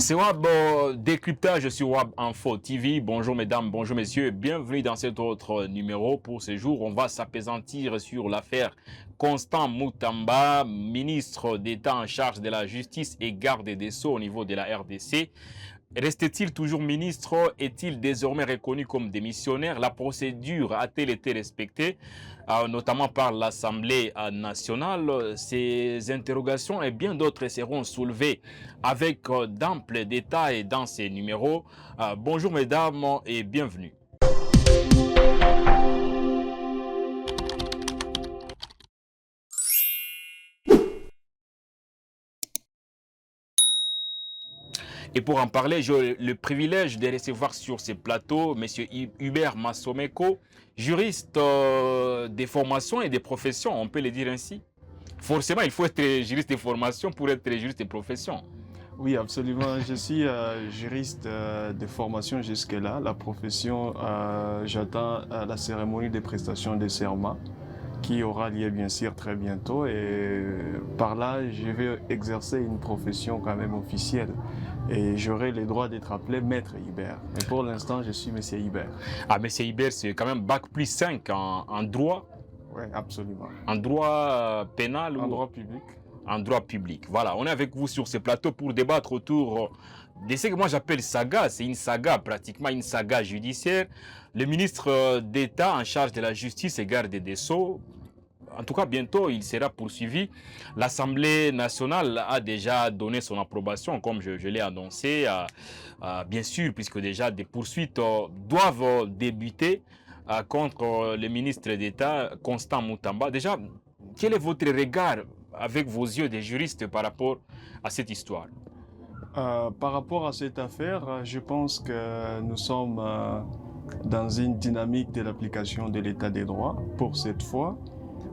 C'est Wab Décryptage sur Wab Info TV. Bonjour mesdames, bonjour messieurs, bienvenue dans cet autre numéro. Pour ce jour, on va s'apaisantir sur l'affaire Constant Moutamba, ministre d'État en charge de la justice et garde des Sceaux au niveau de la RDC. Reste-t-il toujours ministre? Est-il désormais reconnu comme démissionnaire? La procédure a-t-elle été respectée, notamment par l'Assemblée nationale? Ces interrogations et bien d'autres seront soulevées avec d'amples détails dans ces numéros. Bonjour mesdames et bienvenue. Et pour en parler, j'ai le privilège de recevoir sur ce plateau M. Hubert Massomeko, juriste des formations et des professions, on peut le dire ainsi. Forcément, il faut être juriste des formations pour être juriste des professions. Oui, absolument. Je suis juriste de formation jusque-là. La profession, j'attends la cérémonie de prestation de serment qui aura lieu bien sûr très bientôt. Et par là, je vais exercer une profession quand même officielle. Et j'aurai le droit d'être appelé Maître Hubert. Mais pour l'instant, je suis Monsieur Hubert. Ah, Monsieur Hubert, c'est quand même Bac plus 5 en droit. Oui, absolument. En droit pénal En ou droit public. en droit public. Voilà, on est avec vous sur ce plateau pour débattre autour de ce que moi j'appelle saga. C'est une saga, pratiquement une saga judiciaire. Le ministre d'État en charge de la justice et garde des Sceaux, en tout cas bientôt il sera poursuivi. L'Assemblée nationale a déjà donné son approbation, comme je l'ai annoncé, bien sûr, puisque déjà des poursuites doivent débuter contre le ministre d'État Constant Moutamba. Déjà, quel est votre regard avec vos yeux des juristes par rapport à cette histoire? Par rapport à cette affaire, je pense que nous sommes dans une dynamique de l'application de l'état des droits pour cette fois,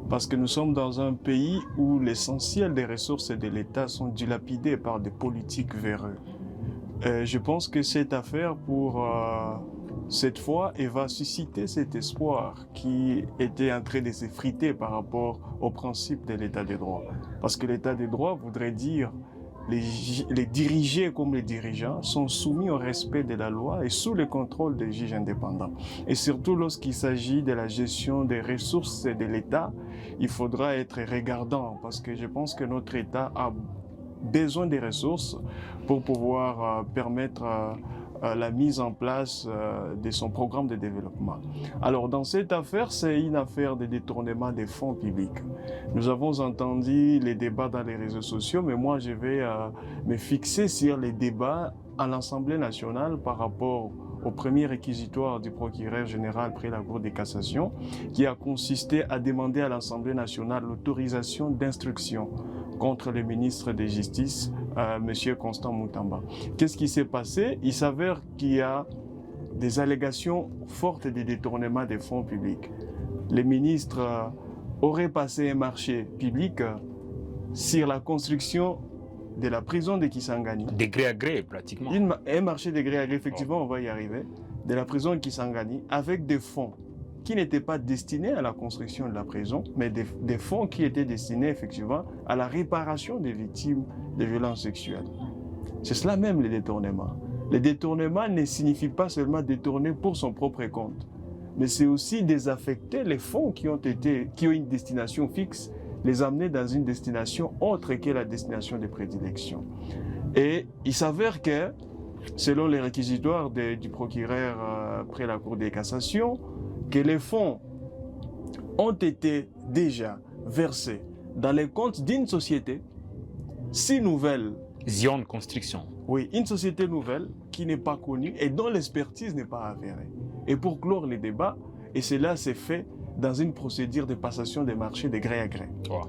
parce que nous sommes dans un pays où l'essentiel des ressources de l'État sont dilapidées par des politiques véreuses. Je pense que cette affaire, pour cette fois, elle va susciter cet espoir qui était en train de s'effriter par rapport au principe de l'état des droits. Parce que l'état des droits voudrait dire les dirigés comme les dirigeants sont soumis au respect de la loi et sous le contrôle des juges indépendants. Et surtout lorsqu'il s'agit de la gestion des ressources de l'État, il faudra être regardant parce que je pense que notre État a besoin des ressources pour pouvoir permettre la mise en place de son programme de développement. Alors dans cette affaire, c'est une affaire de détournement des fonds publics. Nous avons entendu les débats dans les réseaux sociaux, mais moi je vais me fixer sur les débats à l'Assemblée nationale par rapport au premier réquisitoire du procureur général près la Cour de cassation, qui a consisté à demander à l'Assemblée nationale l'autorisation d'instruction contre le ministre de Justice, M. Constant Moutamba. Qu'est-ce qui s'est passé? Il s'avère qu'il y a des allégations fortes de détournement des fonds publics. Le ministre aurait passé un marché public sur la construction de la prison de Kisangani. De gré à gré, pratiquement. Un marché de gré à gré, effectivement, on va y arriver, de la prison de Kisangani, avec des fonds qui n'étaient pas destinés à la construction de la prison, mais des fonds qui étaient destinés, effectivement, à la réparation des victimes de violences sexuelles. C'est cela même, le détournement. Le détournement ne signifie pas seulement détourner pour son propre compte, mais c'est aussi désaffecter les fonds qui ont une destination fixe, les amener dans une destination autre que la destination de prédilection. Et il s'avère que, selon les réquisitoires du procureur près la Cour de cassation, que les fonds ont été déjà versés dans les comptes d'une société si nouvelle. Zion Construction. Oui, une société nouvelle qui n'est pas connue et dont l'expertise n'est pas avérée. Et pour clore les débats, et cela s'est fait dans une procédure de passation des marchés de gré à gré. Wow.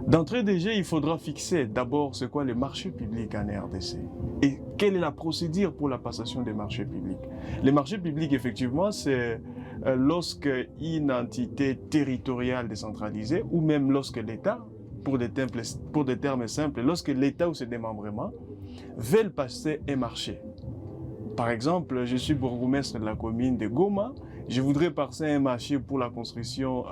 D'entrée de jeu, il faudra fixer d'abord ce qu'est le marché public en RDC et quelle est la procédure pour la passation des marchés publics. Les marchés publics, effectivement, c'est lorsque une entité territoriale décentralisée ou même lorsque l'État, pour des termes simples, lorsque l'État ou ses démembrements veulent passer un marché. Par exemple, je suis bourgmestre de la commune de Goma, je voudrais passer un marché pour la construction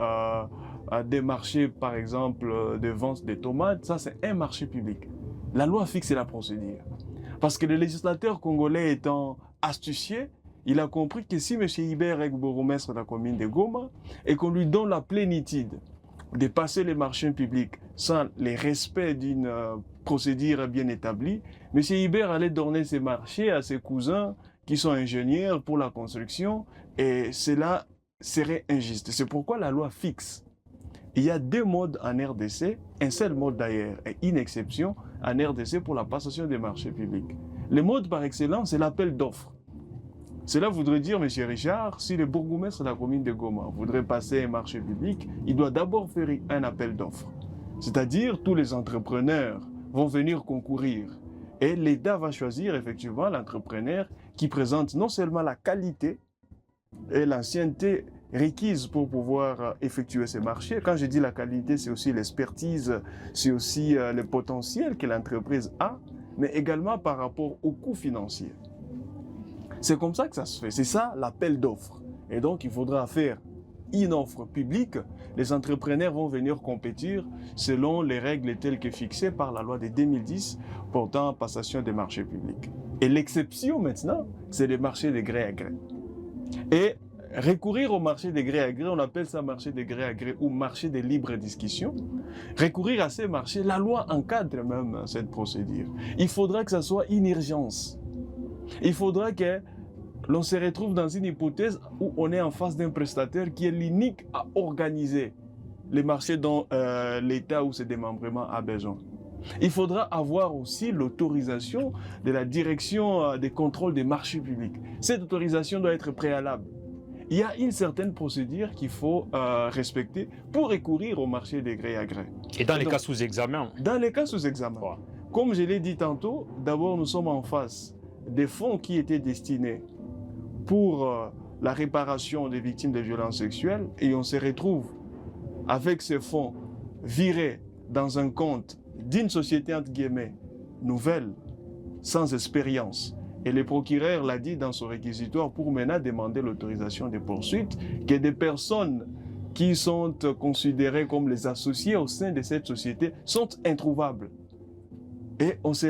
des marchés, par exemple, de vente de tomates. Ça, c'est un marché public. La loi fixe la procédure. Parce que le législateur congolais étant astucieux, il a compris que si M. Ibert est bourgmestre de la commune de Goma et qu'on lui donne la plénitude de passer les marchés publics sans le respect d'une procédure bien établie, M. Ibert allait donner ses marchés à ses cousins qui sont ingénieurs pour la construction et cela serait injuste. C'est pourquoi la loi fixe. Il y a 2 modes en RDC, un seul mode d'ailleurs et une exception en RDC pour la passation des marchés publics. Le mode par excellence, c'est l'appel d'offres. Cela voudrait dire, M. Richard, si le bourgmestre de la commune de Goma voudrait passer un marché public, il doit d'abord faire un appel d'offres. C'est-à-dire, tous les entrepreneurs vont venir concourir. Et l'État va choisir effectivement l'entrepreneur qui présente non seulement la qualité et l'ancienneté requise pour pouvoir effectuer ces marchés. Quand je dis la qualité, c'est aussi l'expertise, c'est aussi le potentiel que l'entreprise a, mais également par rapport au coût financier. C'est comme ça que ça se fait. C'est ça l'appel d'offres. Et donc, il faudra faire une offre publique. Les entrepreneurs vont venir compétir selon les règles telles que fixées par la loi de 2010 portant passation des marchés publics. Et l'exception maintenant, c'est les marchés de gré à gré. Et recourir au marché de gré à gré, on appelle ça marché de gré à gré ou marché de libre discussion. Recourir à ces marchés, la loi encadre même cette procédure. Il faudra que ça soit une urgence. Il faudra que l'on se retrouve dans une hypothèse où on est en face d'un prestataire qui est l'unique à organiser les marchés dont l'État ou ses démembrements a besoin. Il faudra avoir aussi l'autorisation de la direction des contrôles des marchés publics. Cette autorisation doit être préalable. Il y a une certaine procédure qu'il faut respecter pour recourir au marché de gré à gré. Et dans les cas sous examen? Dans les cas sous examen. Ouais. Comme je l'ai dit tantôt, d'abord nous sommes en face des fonds qui étaient destinés pour la réparation des victimes de violences sexuelles et on se retrouve avec ces fonds virés dans un compte d'une société entre guillemets nouvelle, sans expérience. Et le procureur l'a dit dans son réquisitoire pour maintenant demander l'autorisation des poursuites, que des personnes qui sont considérées comme les associés au sein de cette société sont introuvables. Et on se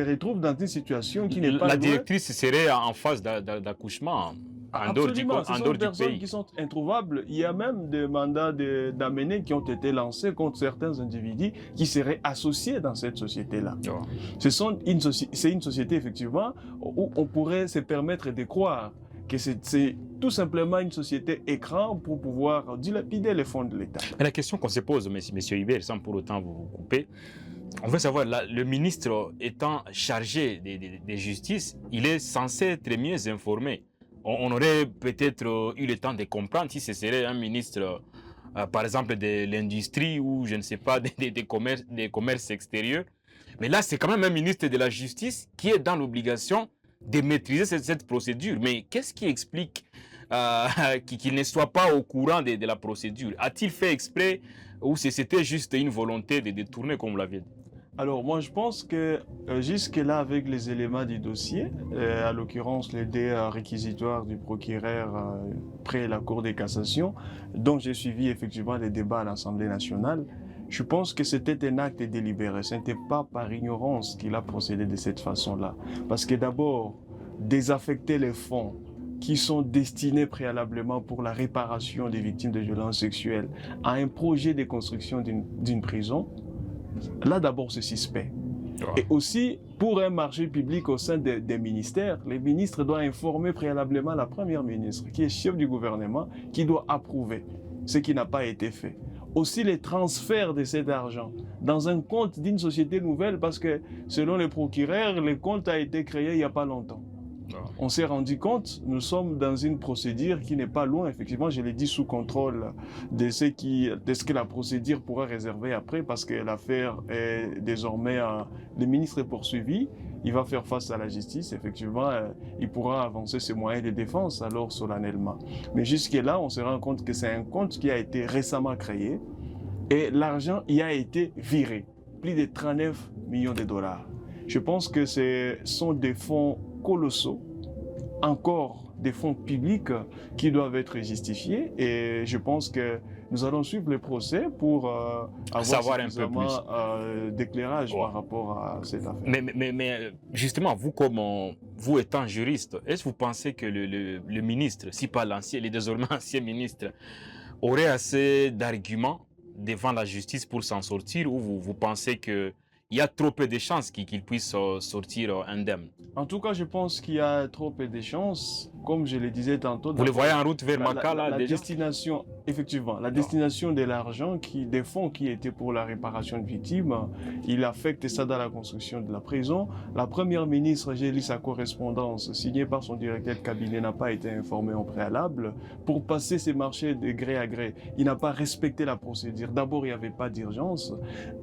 retrouve dans une situation qui n'est pas la directrice serait en phase d'accouchement en dehors du pays. Ce sont des personnes qui sont introuvables. Il y a même des mandats d'amener qui ont été lancés contre certains individus qui seraient associés dans cette société-là. Oh. C'est une société, effectivement, où on pourrait se permettre de croire que c'est tout simplement une société écran pour pouvoir dilapider les fonds de l'État. La question qu'on se pose, monsieur Ibert, sans pour autant vous couper, on veut savoir, là, le ministre étant chargé de justice, il est censé être mieux informé. On aurait peut-être eu le temps de comprendre si ce serait un ministre, par exemple, de l'industrie ou, je ne sais pas, des commerces extérieurs. Mais là, c'est quand même un ministre de la Justice qui est dans l'obligation de maîtriser cette procédure. Mais qu'est-ce qui explique qu'il ne soit pas au courant de la procédure? A-t-il fait exprès ou c'était juste une volonté de détourner, comme vous l'aviez dit? Alors moi je pense que jusque-là avec les éléments du dossier, à l'occurrence les deux réquisitoires du procureur près la Cour de cassation, dont j'ai suivi effectivement les débats à l'Assemblée nationale, je pense que c'était un acte délibéré. Ce n'était pas par ignorance qu'il a procédé de cette façon-là. Parce que d'abord, désaffecter les fonds qui sont destinés préalablement pour la réparation des victimes de violences sexuelles à un projet de construction d'une prison, là d'abord c'est suspect. Et aussi, pour un marché public au sein des ministères, les ministres doivent informer préalablement la première ministre, qui est chef du gouvernement, qui doit approuver ce qui n'a pas été fait. Aussi les transferts de cet argent dans un compte d'une société nouvelle, parce que selon les procureurs, le compte a été créé il n'y a pas longtemps. On s'est rendu compte, nous sommes dans une procédure qui n'est pas loin, effectivement, je l'ai dit, sous contrôle de ce que la procédure pourra réserver après, parce que l'affaire est désormais, le ministre est poursuivi, il va faire face à la justice, effectivement, il pourra avancer ses moyens de défense alors solennellement. Mais jusque-là, on se rend compte que c'est un compte qui a été récemment créé et l'argent y a été viré, plus de 39 millions de dollars. Je pense que ce sont des fonds colossaux, encore des fonds publics qui doivent être justifiés et je pense que nous allons suivre le procès pour avoir un peu suffisamment d'éclairage par rapport à cette affaire. Mais justement, vous comme vous étant juriste, est-ce que vous pensez que le ministre, si pas l'ancien, les désormais anciens ministres, aurait assez d'arguments devant la justice pour s'en sortir, ou vous pensez qu'il y a trop peu de chances qu'il puisse sortir indemne? En tout cas, je pense qu'il y a trop peu de chances. Comme je le disais tantôt, vous le voyez en route vers Makala la déjà? destination, effectivement, la destination de l'argent, des fonds qui étaient pour la réparation de victimes, il affecte ça dans la construction de la prison. La première ministre, j'ai lu sa correspondance signée par son directeur de cabinet, n'a pas été informé en préalable. Pour passer ces marchés de gré à gré, il n'a pas respecté la procédure. D'abord, il n'y avait pas d'urgence.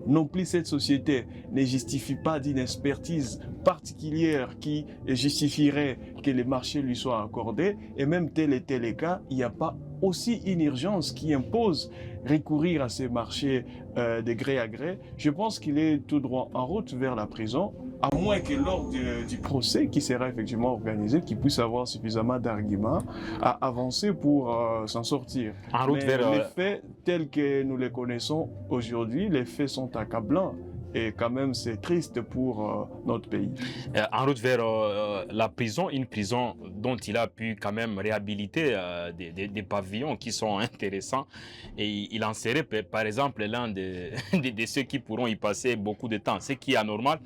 Non plus, cette société ne justifie pas d'une expertise particulière qui justifierait que les marchés lui soient accordés. Et même tel et tel cas, il n'y a pas aussi une urgence qui impose recourir à ces marchés de gré à gré. Je pense qu'il est tout droit en route vers la prison, à moins que lors du procès qui sera effectivement organisé, qu'il puisse avoir suffisamment d'arguments à avancer pour s'en sortir. En route vers les faits tels que nous les connaissons aujourd'hui, les faits sont accablants. Et quand même, c'est triste pour notre pays. En route vers la prison, une prison dont il a pu quand même réhabiliter des pavillons qui sont intéressants. Et il en serait, par exemple, l'un de ceux qui pourront y passer beaucoup de temps, ce qui est anormal.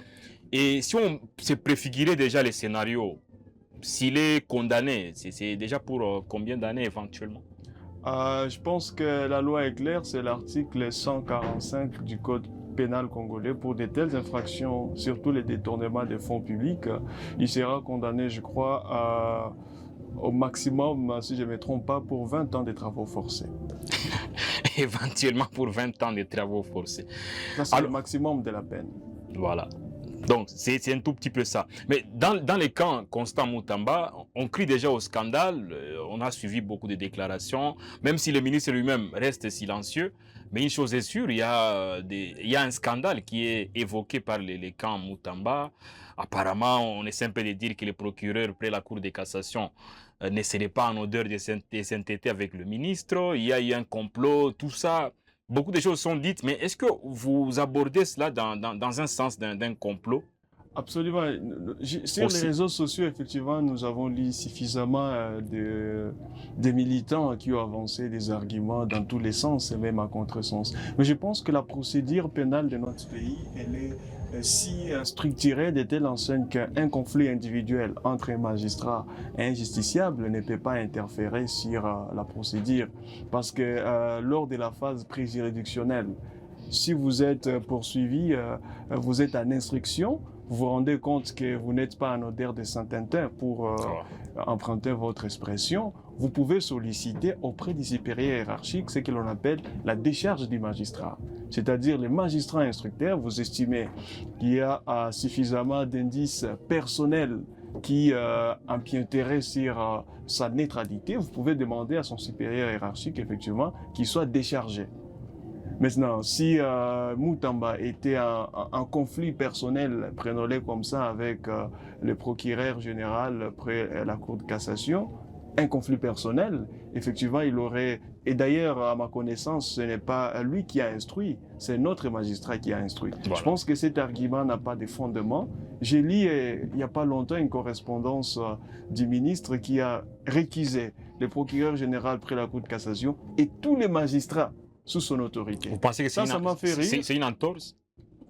Et si on se préfigurait déjà les scénarios, s'il est condamné, c'est déjà pour combien d'années éventuellement? Je pense que la loi est claire, c'est l'article 145 du Code pénal congolais. Pour de telles infractions, surtout les détournements des fonds publics, il sera condamné, je crois, au maximum, si je ne me trompe pas, pour 20 ans de travaux forcés. Éventuellement pour 20 ans de travaux forcés. Ça, c'est le maximum de la peine. Voilà. Donc, c'est un tout petit peu ça. Mais dans les camps Constant Moutamba, on crie déjà au scandale. On a suivi beaucoup de déclarations, même si le ministre lui-même reste silencieux. Mais une chose est sûre, il y a un scandale qui est évoqué par les camps Moutamba. Apparemment, on essaie un peu de dire que le procureur près la Cour de cassation ne serait pas en odeur de sainteté avec le ministre. Il y a eu un complot, tout ça. Beaucoup de choses sont dites, mais est-ce que vous abordez cela dans un sens d'un complot? Absolument. Sur les réseaux sociaux, effectivement, nous avons lu suffisamment des militants qui ont avancé des arguments dans tous les sens et même à contresens. Mais je pense que la procédure pénale de notre pays, elle est si structurée de telle enseigne qu'un conflit individuel entre un magistrat et un justiciable ne peut pas interférer sur la procédure. Parce que lors de la phase pré-juridictionnelle, si vous êtes poursuivi, vous êtes en instruction, vous vous rendez compte que vous n'êtes pas en odeur de Saint-Tintin pour emprunter votre expression, vous pouvez solliciter auprès du supérieur hiérarchique ce que l'on appelle la décharge du magistrat. C'est-à-dire le magistrat instructeur, vous estimez qu'il y a suffisamment d'indices personnels qui empiéteraient sur sa neutralité, vous pouvez demander à son supérieur hiérarchique effectivement qu'il soit déchargé. Maintenant, si Moutamba était en conflit personnel, prenons-le comme ça, avec le procureur général près la Cour de cassation, un conflit personnel, effectivement, il aurait... Et d'ailleurs, à ma connaissance, ce n'est pas lui qui a instruit, c'est notre magistrat qui a instruit. Voilà. Je pense que cet argument n'a pas de fondement. J'ai lu il n'y a pas longtemps une correspondance du ministre qui a réquisé le procureur général près la Cour de cassation et tous les magistrats sous son autorité. Vous pensez que ça m'a fait rire? C'est une entorse?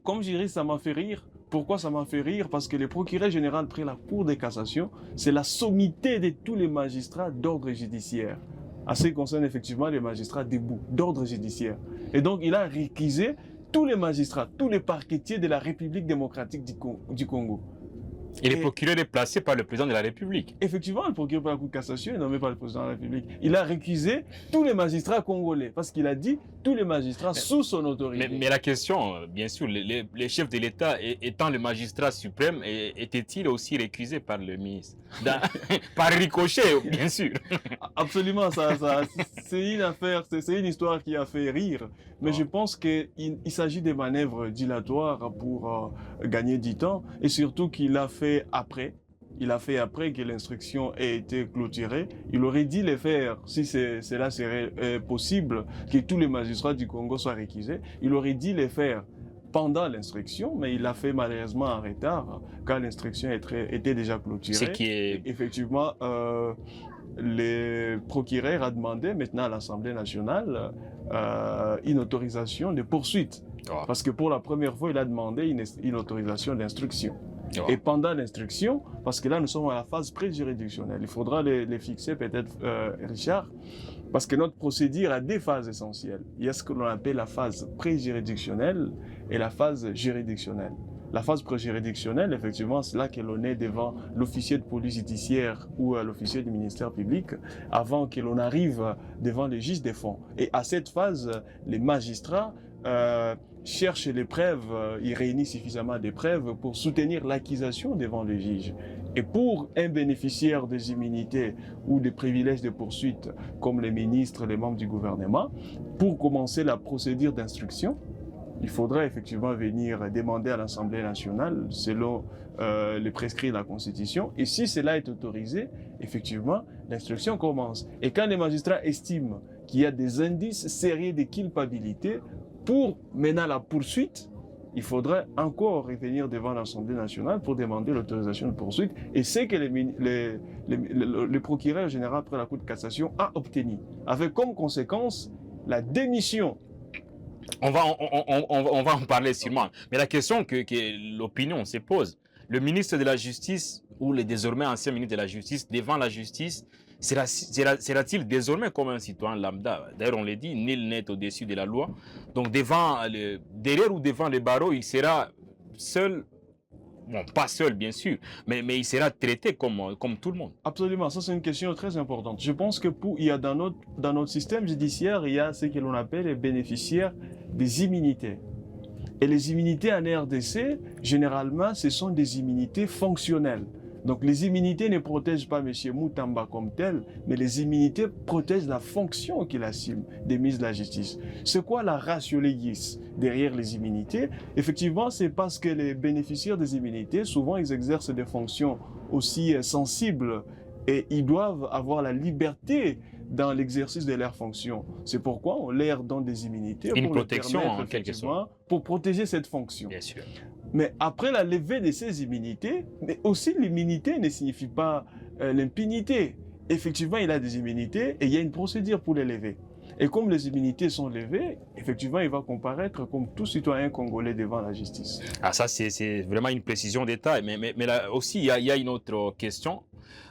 Comme je dirais, ça m'a fait rire. Pourquoi ça m'a fait rire? Parce que le procureur général près la Cour de cassation, c'est la sommité de tous les magistrats d'ordre judiciaire. À ce qui concerne effectivement les magistrats debout, d'ordre judiciaire. Et donc, il a réquisé tous les magistrats, tous les parquetiers de la République démocratique du Congo. Et le procureur est placé par le président de la République. Effectivement, le procureur de la Cour de cassation est nommé par le président de la République. Il a récusé tous les magistrats congolais, parce qu'il a dit tous les magistrats sous son autorité. Mais la question, bien sûr, les chefs de l'État étant le magistrat suprême, était-il aussi récusé par le ministre? Par ricochet, bien sûr. Absolument, c'est une affaire, c'est une histoire qui a fait rire. Mais je pense qu'il s'agit de manœuvres dilatoires pour gagner du temps, et surtout qu'il a fait après. il a fait après que l'instruction ait été clôturée. Il aurait dû les faire, si cela serait possible, que tous les magistrats du Congo soient réquisés. Il aurait dû les faire pendant l'instruction, mais il l'a fait malheureusement en retard, quand l'instruction était déjà clôturée. Ce qui est... Effectivement, le procureur a demandé maintenant à l'Assemblée nationale une autorisation de poursuite. Oh. Parce que pour la première fois, il a demandé une autorisation d'instruction. Oh. Et pendant l'instruction, parce que là nous sommes à la phase pré-juridictionnelle, il faudra les fixer peut-être, Richard, parce que notre procédure a deux phases essentielles. Il y a ce que l'on appelle la phase pré-juridictionnelle et la phase juridictionnelle. La phase pré-juridictionnelle, effectivement, c'est là que l'on est devant l'officier de police judiciaire ou l'officier du ministère public avant que l'on arrive devant le juge des fonds. Et à cette phase, les magistrats cherchent les preuves, ils réunissent suffisamment de preuves pour soutenir l'accusation devant le juge. Et pour un bénéficiaire des immunités ou des privilèges de poursuite, comme les ministres, les membres du gouvernement, pour commencer la procédure d'instruction, il faudrait effectivement venir demander à l'Assemblée nationale, selon les prescrits de la Constitution. Et si cela est autorisé, effectivement, l'instruction commence. Et quand les magistrats estiment qu'il y a des indices sérieux de culpabilité, pour mener la poursuite, il faudrait encore revenir devant l'Assemblée nationale pour demander l'autorisation de poursuite. Et c'est que le procureur général après la Cour de cassation a obtenu, avec comme conséquence la démission. On va en parler sûrement. Mais la question que l'opinion se pose, le ministre de la Justice ou le désormais ancien ministre de la Justice devant la justice, sera-t-il désormais comme un citoyen lambda? D'ailleurs, on l'a dit, nul n'est au-dessus de la loi. Donc, derrière ou devant les barreaux, il sera seul, bon, pas seul bien sûr, mais il sera traité comme tout le monde. Absolument, ça c'est une question très importante. Je pense que il y a dans notre système judiciaire, il y a ce que l'on appelle les bénéficiaires des immunités. Et les immunités en RDC, généralement, ce sont des immunités fonctionnelles. Donc les immunités ne protègent pas M. Moutamba comme tel, mais les immunités protègent la fonction qu'il assume des ministres de la Justice. C'est quoi la ratio legis derrière les immunités? Effectivement, c'est parce que les bénéficiaires des immunités, souvent ils exercent des fonctions aussi sensibles et ils doivent avoir la liberté dans l'exercice de leurs fonctions. C'est pourquoi on leur donne des immunités. Une protection en quelque sorte. Pour protéger cette fonction. Bien sûr. Mais après la levée de ces immunités, mais aussi l'immunité ne signifie pas l'impunité. Effectivement, il a des immunités et il y a une procédure pour les lever. Et comme les immunités sont levées, effectivement, il va comparaître comme tout citoyen congolais devant la justice. Ah, ça, c'est vraiment une précision d'état. Mais là aussi, il y a une autre question.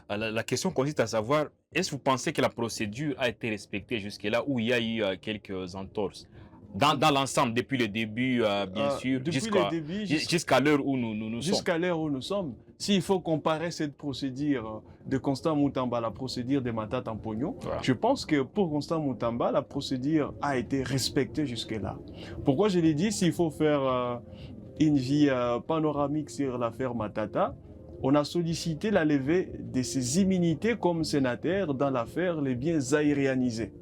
La question consiste à savoir, est-ce que vous pensez que la procédure a été respectée jusque-là ou il y a eu quelques entorses? Dans l'ensemble, depuis le début, bien sûr, jusqu'à l'heure où nous sommes. Jusqu'à l'heure où nous sommes. S'il faut comparer cette procédure de Constant Moutamba à la procédure de Matata Mponyo, voilà. Je pense que pour Constant Moutamba, la procédure a été respectée jusque-là. Pourquoi je l'ai dit? S'il faut faire une vie panoramique sur l'affaire Matata, on a sollicité la levée de ses immunités comme sénateur dans l'affaire les biens aérianisés.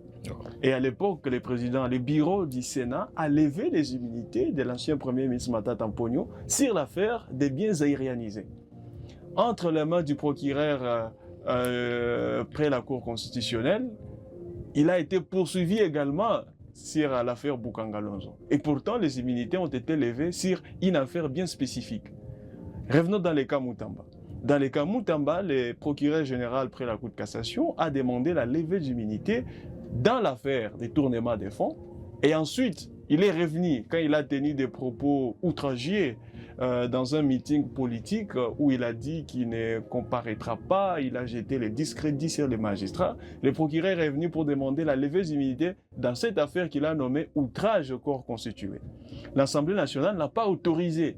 Et à l'époque, le bureau du Sénat a levé les immunités de l'ancien premier ministre Matata Mponyo sur l'affaire des biens aérianisés. Entre les mains du procureur près la Cour constitutionnelle, il a été poursuivi également sur l'affaire Boukangalonzo. Et pourtant, les immunités ont été levées sur une affaire bien spécifique. Revenons dans les cas Moutamba. Dans les cas Moutamba, le procureur général près la Cour de cassation a demandé la levée d'immunité dans l'affaire des tournements des fonds. Et ensuite, il est revenu quand il a tenu des propos outragiers dans un meeting politique où il a dit qu'il ne comparaîtra pas, il a jeté les discrédits sur les magistrats. Le procureur est venu pour demander la levée d'immunité dans cette affaire qu'il a nommée outrage au corps constitué. L'Assemblée nationale n'a pas autorisé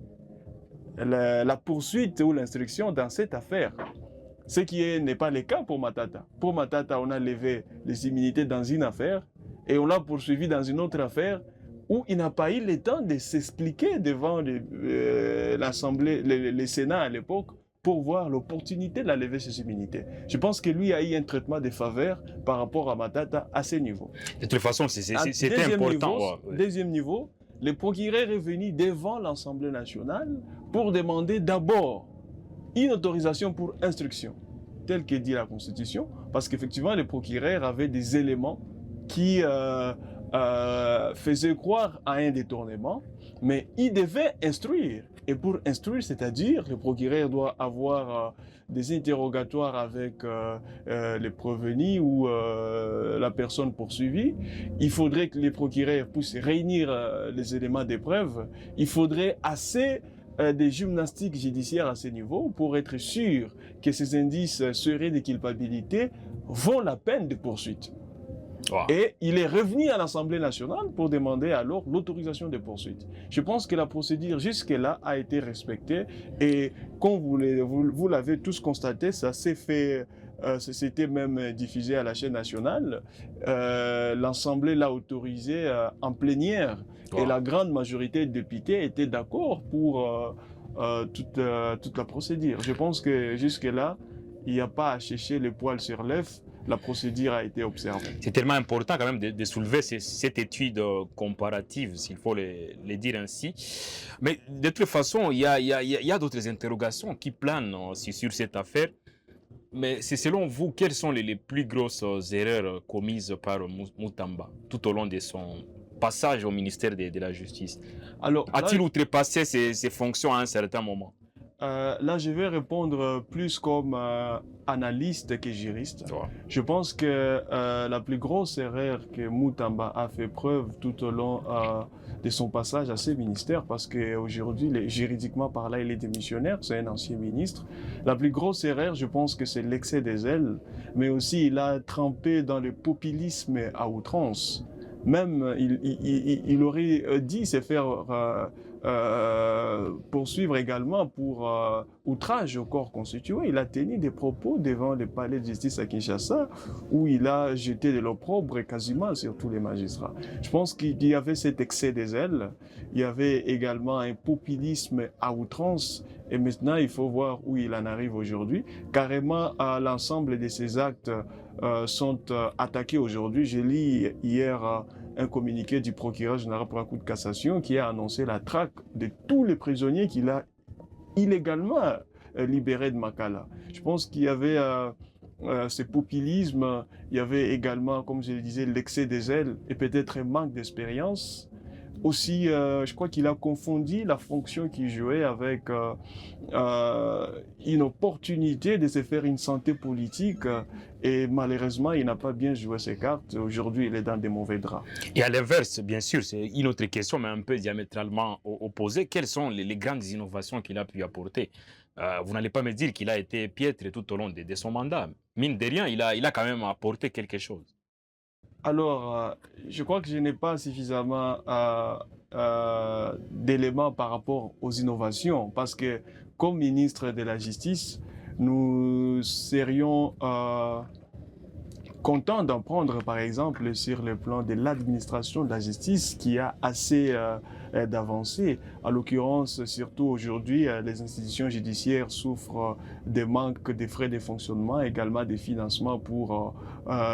la poursuite ou l'instruction dans cette affaire. Ce qui n'est pas le cas pour Matata. Pour Matata, on a levé les immunités dans une affaire et on l'a poursuivi dans une autre affaire où il n'a pas eu le temps de s'expliquer devant l'Assemblée, le Sénat à l'époque pour voir l'opportunité de la lever ses immunités. Je pense que lui a eu un traitement de faveur par rapport à Matata à ce niveau. De toute façon, c'était important. Deuxième niveau, le procureur est venu devant l'Assemblée nationale pour demander d'abord une autorisation pour instruction, telle que dit la Constitution, parce qu'effectivement, les procureurs avaient des éléments qui faisaient croire à un détournement, mais ils devaient instruire. Et pour instruire, c'est-à-dire, le procureur doit avoir des interrogatoires avec les prévenus ou la personne poursuivie. Il faudrait que les procureurs puissent réunir les éléments des preuves. Il faudrait assez des gymnastiques judiciaires à ce niveau pour être sûr que ces indices seraient de culpabilité vaut la peine de poursuite. Wow. Et il est revenu à l'Assemblée nationale pour demander alors l'autorisation de poursuite. Je pense que la procédure jusque-là a été respectée et comme vous l'avez tous constaté, ça s'est fait, c'était même diffusé à la chaîne nationale. L'Assemblée l'a autorisé en plénière. Wow. Et la grande majorité des députés étaient d'accord pour toute la procédure. Je pense que jusque-là, il n'y a pas à chercher les poils sur l'œuf. La procédure a été observée. C'est tellement important quand même de soulever cette étude comparative, s'il faut le dire ainsi. Mais de toute façon, il y a d'autres interrogations qui planent sur cette affaire. Mais c'est selon vous, quelles sont les plus grosses erreurs commises par Mutamba tout au long de son passage au ministère de la Justice? Alors, a-t-il outrepassé ses fonctions à un certain moment? Là, je vais répondre plus comme analyste que juriste. Ouais. Je pense que la plus grosse erreur que Mutamba a fait preuve tout au long de son passage à ce ministère, parce qu'aujourd'hui, juridiquement parlant, il est démissionnaire, c'est un ancien ministre. La plus grosse erreur, je pense que c'est l'excès des ailes, mais aussi il a trempé dans le populisme à outrance. Même, il aurait dit se faire poursuivre également pour outrage au corps constitué. Il a tenu des propos devant le palais de justice à Kinshasa où il a jeté de l'opprobre quasiment sur tous les magistrats. Je pense qu'il y avait cet excès des ailes, il y avait également un populisme à outrance et maintenant il faut voir où il en arrive aujourd'hui. Carrément, l'ensemble de ces actes sont attaqués aujourd'hui. J'ai lu hier un communiqué du procureur général pour un coup de cassation qui a annoncé la traque de tous les prisonniers qu'il a illégalement libérés de Makala. Je pense qu'il y avait ce populisme, il y avait également, comme je le disais, l'excès des ailes et peut-être un manque d'expérience. Aussi, je crois qu'il a confondu la fonction qu'il jouait avec une opportunité de se faire une santé politique et malheureusement, il n'a pas bien joué ses cartes. Aujourd'hui, il est dans des mauvais draps. Et à l'inverse, bien sûr, c'est une autre question, mais un peu diamétralement opposée. Quelles sont les grandes innovations qu'il a pu apporter? Vous n'allez pas me dire qu'il a été piètre tout au long de son mandat. Mine de rien, il a quand même apporté quelque chose. Alors, je crois que je n'ai pas suffisamment d'éléments par rapport aux innovations parce que comme ministre de la Justice, nous serions contents d'en prendre par exemple sur le plan de l'administration de la justice qui a assez d'avancées. En l'occurrence, surtout aujourd'hui, les institutions judiciaires souffrent des manques de frais de fonctionnement, également des financements pour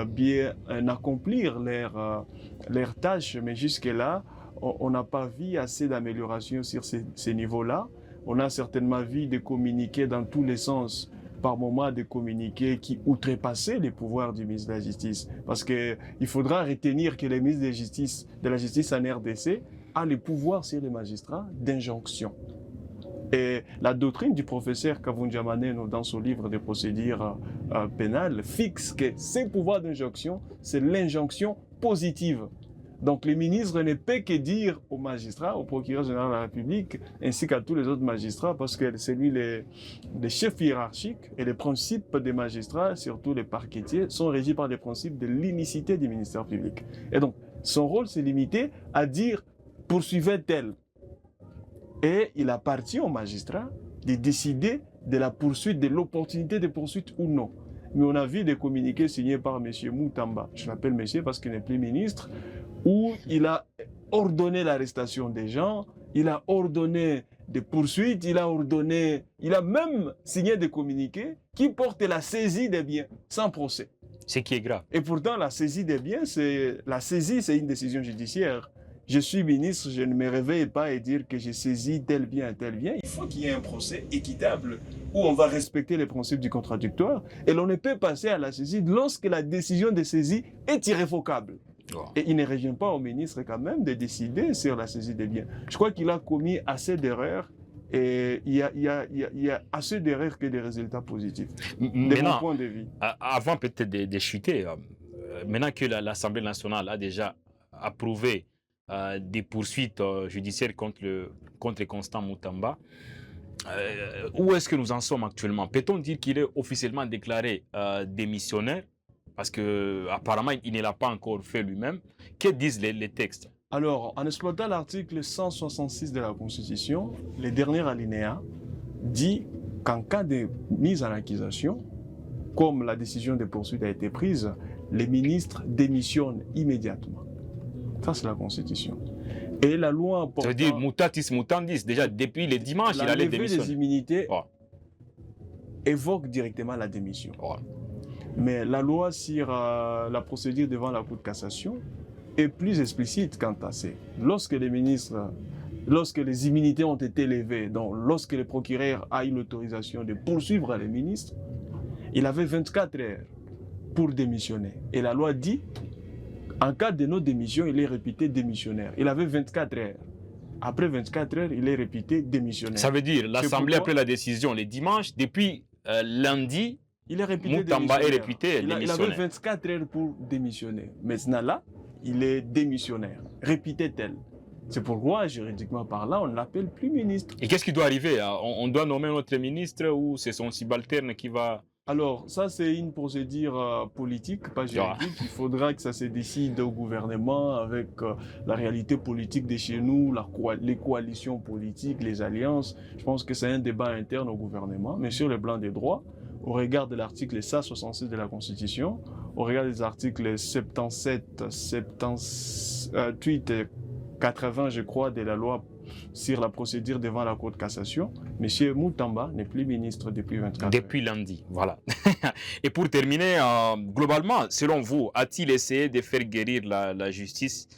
bien accomplir leurs tâches. Mais jusque-là, on n'a pas vu assez d'amélioration sur ces niveaux-là. On a certainement vu des communiqués dans tous les sens, par moment des communiqués qui outrepassaient les pouvoirs du ministre de la Justice. Parce qu'il faudra retenir que le ministre de la Justice en RDC a le pouvoir sur les magistrats d'injonction. Et la doctrine du professeur Kavunja Maneno dans son livre de procédure pénale fixe que ces pouvoirs d'injonction, c'est l'injonction positive. Donc le ministre ne peut que dire aux magistrats, au procureur général de la République, ainsi qu'à tous les autres magistrats, parce que c'est lui les chefs hiérarchiques et les principes des magistrats, surtout les parquetiers, sont régis par les principes de l'unicité du ministère public. Et donc, son rôle s'est limité à dire « poursuivez tel ». Et il appartient aux magistrats de décider de la poursuite, de l'opportunité de poursuite ou non. Mais on a vu des communiqués signés par M. Mutamba, je l'appelle monsieur parce qu'il n'est plus ministre, où il a ordonné l'arrestation des gens, il a ordonné des poursuites, il a même signé des communiqués qui portent la saisie des biens sans procès. Ce qui est grave. Et pourtant, la saisie des biens, c'est une décision judiciaire. je suis ministre, je ne me réveille pas et dire que j'ai saisi tel bien, tel bien. Il faut qu'il y ait un procès équitable où on va respecter les principes du contradictoire et l'on ne peut passer à la saisie lorsque la décision de saisie est irrévocable. Et il ne revient pas au ministre quand même de décider sur la saisie des biens. Je crois qu'il a commis assez d'erreurs et il y a assez d'erreurs que des résultats positifs, de mon point de vue. Avant peut-être de chuter, maintenant que l'Assemblée nationale a déjà approuvé des poursuites judiciaires contre Constant Moutamba, où est-ce que nous en sommes actuellement? Peut-on dire qu'il est officiellement déclaré démissionnaire? Parce qu'apparemment, il ne l'a pas encore fait lui-même. Que disent les textes? Alors, en exploitant l'article 166 de la Constitution, le dernier alinéa dit qu'en cas de mise en accusation, comme la décision de poursuite a été prise, les ministres démissionnent immédiatement. Ça, c'est la Constitution. Et la loi portant... Ça veut dire mutatis mutandis. Déjà, depuis le dimanche, il allait démissionner. La levée des immunités évoque directement la démission. Mais la loi sur la procédure devant la Cour de cassation est plus explicite quant à ça. Lorsque les immunités ont été levées, donc lorsque le procureur a eu l'autorisation de poursuivre les ministres, il avait 24 heures pour démissionner. Et la loi dit, en cas de non-démission, il est réputé démissionnaire. Il avait 24 heures. Après 24 heures, il est réputé démissionnaire. Ça veut dire, l'Assemblée a pris la décision le dimanche, depuis lundi, il est réputé Moutamba est réputé démissionnaire. Il avait 24 heures pour démissionner. Maintenant là, il est démissionnaire, réputé tel. C'est pourquoi, juridiquement parlant, on ne l'appelle plus ministre. Et qu'est-ce qui doit arriver? On doit nommer notre ministre ou c'est son subalterne qui va... Alors, ça c'est une procédure politique, pas juridique. Il faudra que ça se décide au gouvernement avec la réalité politique de chez nous, les coalitions politiques, les alliances. Je pense que c'est un débat interne au gouvernement. Mais sur le plan des droits, au regard de l'article 166 de la Constitution, au regard des articles 77, 78 et 80, je crois, de la loi sur la procédure devant la Cour de cassation, M. Moutamba n'est plus ministre depuis 24 heures. Depuis lundi, voilà. Et pour terminer, globalement, selon vous, a-t-il essayé de faire guérir la justice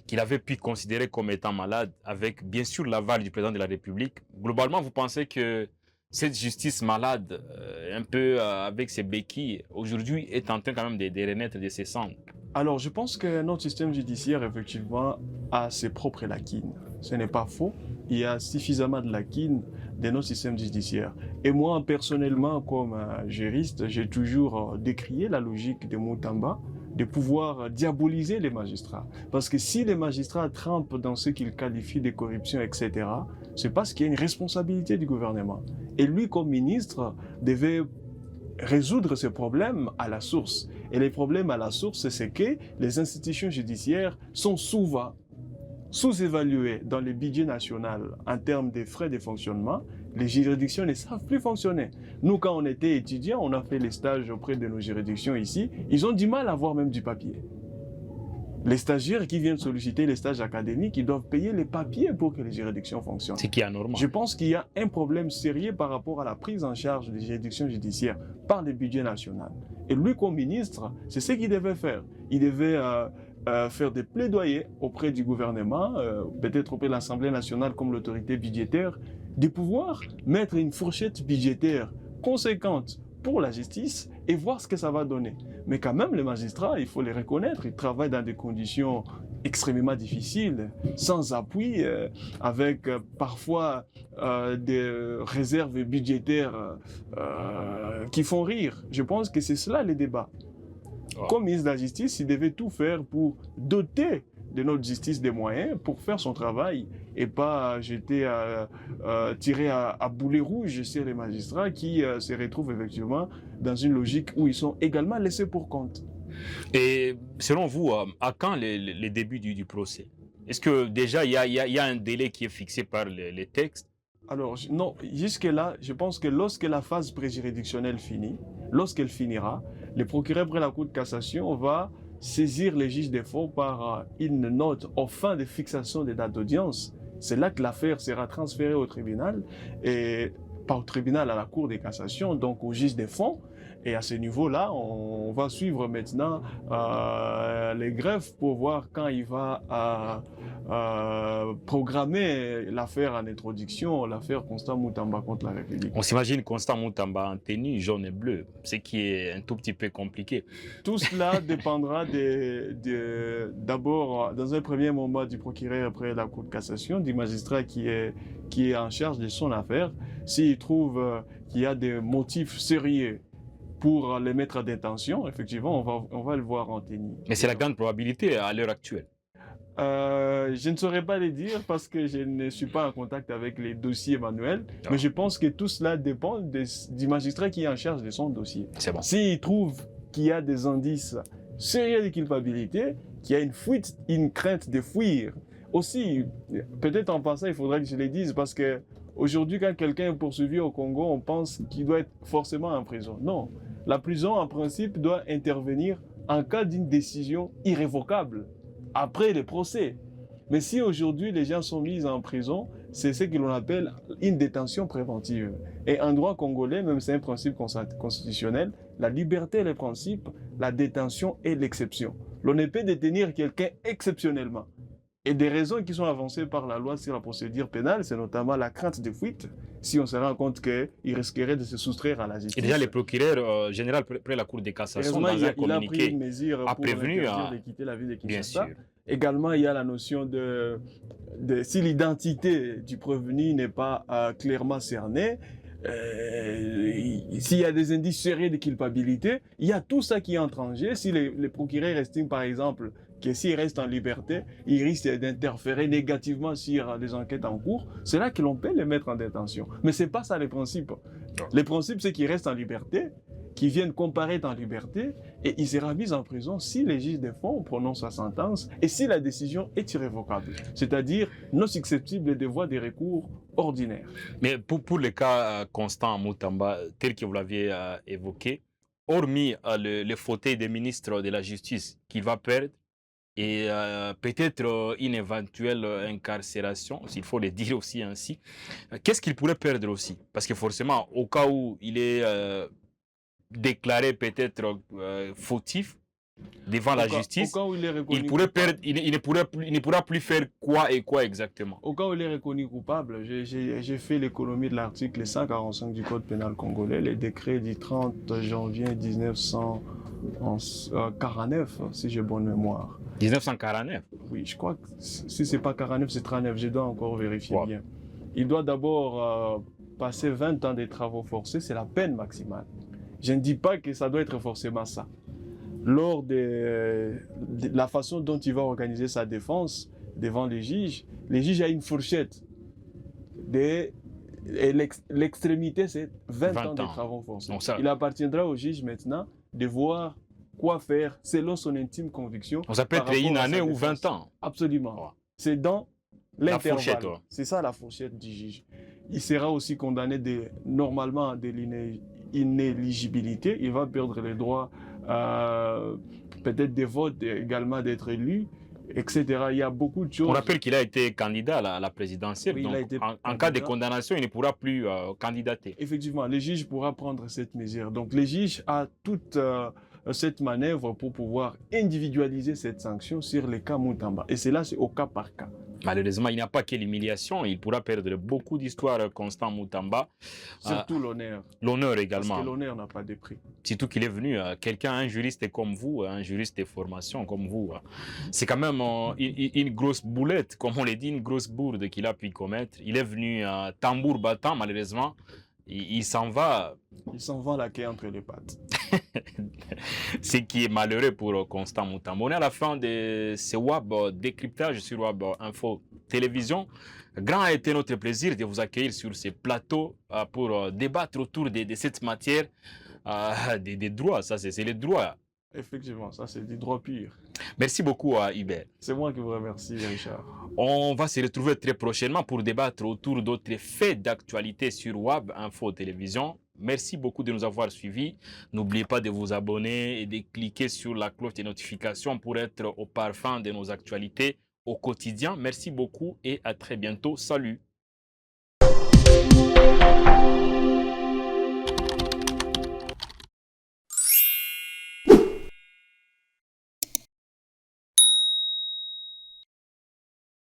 qu'il avait pu considérer comme étant malade, avec bien sûr l'aval du président de la République? Globalement, vous pensez que cette justice malade, un peu avec ses béquilles, aujourd'hui est en train quand même de renaître de ses cendres? Alors, je pense que notre système judiciaire, effectivement, a ses propres lacunes. Ce n'est pas faux. Il y a suffisamment de lacunes dans notre système judiciaire. Et moi, personnellement, comme juriste, j'ai toujours décrié la logique de Moutamba de pouvoir diaboliser les magistrats. Parce que si les magistrats trempent dans ce qu'ils qualifient de corruption, etc., c'est parce qu'il y a une responsabilité du gouvernement. Et lui, comme ministre, devait résoudre ces problèmes à la source. Et les problèmes à la source, c'est que les institutions judiciaires sont souvent sous-évaluées dans le budget national en termes de frais de fonctionnement. Les juridictions ne savent plus fonctionner. Nous, quand on était étudiants, on a fait les stages auprès de nos juridictions ici. Ils ont du mal à avoir même du papier. Les stagiaires qui viennent solliciter les stages académiques, ils doivent payer les papiers pour que les juridictions fonctionnent. C'est qui est anormal. Je pense qu'il y a un problème sérieux par rapport à la prise en charge des juridictions judiciaires par le budget national. Et lui, comme ministre, c'est ce qu'il devait faire. Il devait faire des plaidoyers auprès du gouvernement, peut-être auprès de l'Assemblée nationale comme l'autorité budgétaire, de pouvoir mettre une fourchette budgétaire conséquente pour la justice et voir ce que ça va donner. Mais quand même, les magistrats, il faut les reconnaître, ils travaillent dans des conditions extrêmement difficiles, sans appui, avec parfois des réserves budgétaires qui font rire. Je pense que c'est cela le débat. Comme ministre de la Justice, il devait tout faire pour doter de notre justice des moyens pour faire son travail et pas tirer à boulet rouge sur les magistrats qui se retrouvent effectivement dans une logique où ils sont également laissés pour compte. Et selon vous, à quand les débuts du procès? Est-ce que déjà il y a un délai qui est fixé par les textes? Alors non, jusque-là, je pense que lorsque la phase préjuridictionnelle finit, lorsqu'elle finira, le procureur près la Cour de cassation va saisir les juges des fonds par une note aux fins de fixation des dates d'audience. C'est là que l'affaire sera transférée au tribunal, et pas au tribunal, à la Cour de cassation, donc au juge des fonds. Et à ce niveau-là, on va suivre maintenant les greffes pour voir quand il va programmer l'affaire en introduction, l'affaire Constant Moutamba contre la République. On s'imagine Constant Moutamba en tenue jaune et bleue, ce qui est un tout petit peu compliqué. Tout cela dépendra d'abord, dans un premier moment, du procureur après la Cour de cassation, du magistrat qui est en charge de son affaire. S'il trouve qu'il y a des motifs sérieux pour les mettre en détention, effectivement, on va le voir en tenue. Mais c'est la grande probabilité à l'heure actuelle. Je ne saurais pas les dire parce que je ne suis pas en contact avec les dossiers manuels, mais je pense que tout cela dépend du magistrat qui est en charge de son dossier. C'est bon. S'il trouve qu'il y a des indices sérieux de culpabilité, qu'il y a une fuite, une crainte de fuir, aussi, peut-être en passant, il faudrait que je le dise parce que aujourd'hui, quand quelqu'un est poursuivi au Congo, on pense qu'il doit être forcément en prison. Non, la prison, en principe, doit intervenir en cas d'une décision irrévocable, après les procès. Mais si aujourd'hui les gens sont mis en prison, c'est ce que l'on appelle une détention préventive. Et en droit congolais, même c'est un principe constitutionnel, la liberté est le principe, la détention est l'exception. L'on ne peut détenir quelqu'un exceptionnellement. Et des raisons qui sont avancées par la loi sur la procédure pénale, c'est notamment la crainte de fuite, si on se rend compte qu'il risquerait de se soustraire à la justice. Et déjà, le procureur général près la Cour de cassation, dans un communiqué, a prévenu de quitter la ville de Kinshasa. Bien sûr. Également, il y a la notion de si l'identité du prévenu n'est pas clairement cernée, s'il y a des indices sérieux de culpabilité, il y a tout ça qui entre en jeu. Si les procureurs estiment, par exemple, que s'il reste en liberté, il risque d'interférer négativement sur les enquêtes en cours, c'est là que l'on peut les mettre en détention. Mais ce n'est pas ça le principe. Le principe, c'est qu'il reste en liberté, qu'il vienne comparaître en liberté, et il sera mis en prison si les juges des fonds prononcent sa sentence et si la décision est irrévocable, c'est-à-dire non susceptible de voies de recours ordinaires. Mais pour le cas Constant Moutamba, tel que vous l'aviez évoqué, hormis le fauteuil des ministres de la Justice qu'il va perdre, et peut-être une éventuelle incarcération, s'il faut le dire aussi ainsi. Qu'est-ce qu'il pourrait perdre aussi? Parce que forcément, au cas où il est déclaré peut-être fautif devant la justice, il pourrait perdre, il ne pourra plus faire quoi et quoi exactement? Au cas où il est reconnu coupable, j'ai fait l'économie de l'article 145 du Code pénal congolais, les décrets du 30 janvier 1949, si j'ai bonne mémoire. 1949? Oui, je crois que si ce n'est pas 49, c'est 39, je dois encore vérifier bien. Il doit d'abord passer 20 ans de travaux forcés, c'est la peine maximale. Je ne dis pas que ça doit être forcément ça. Lors de la façon dont il va organiser sa défense devant les juges a une fourchette. L'extrémité, c'est 20 ans de travaux forcés. Il appartiendra au juge maintenant de voir quoi faire selon son intime conviction. Ça peut être une année ou 20 ans. Absolument. Ouais. C'est dans l'intervalle. C'est ça la fourchette du juge. Il sera aussi condamné normalement de l'inéligibilité. Il va perdre les droits peut-être des votes, également d'être élu, etc. Il y a beaucoup de choses. On rappelle qu'il a été candidat à la présidentielle. Oui, donc en cas de condamnation, il ne pourra plus candidater. Effectivement, le juge pourra prendre cette mesure. Donc le juge a toute cette manœuvre pour pouvoir individualiser cette sanction sur les cas Moutamba. Et cela, c'est au cas par cas. Malheureusement, il n'y a pas que l'humiliation. Il pourra perdre beaucoup d'histoires Constant Moutamba. Surtout l'honneur. L'honneur également. Parce que l'honneur n'a pas de prix. Surtout qu'il est venu, un juriste comme vous, un juriste de formation comme vous. C'est quand même une grosse boulette, comme on l'a dit, une grosse bourde qu'il a pu commettre. Il est venu tambour battant, malheureusement. Il s'en va. Il s'en va la queue entre les pattes. Ce qui est malheureux pour Constant Moutamba. On est à la fin de ce web décryptage sur Web Info Télévision. Grand a été notre plaisir de vous accueillir sur ce plateau pour débattre autour de cette matière des droits. Ça, c'est les droits. Effectivement, ça c'est du droit pur. Merci beaucoup Hubert. C'est moi qui vous remercie, Richard. On va se retrouver très prochainement pour débattre autour d'autres faits d'actualité sur Web Info Télévision. Merci beaucoup de nous avoir suivis. N'oubliez pas de vous abonner et de cliquer sur la cloche de notification pour être au parfum de nos actualités au quotidien. Merci beaucoup et à très bientôt. Salut.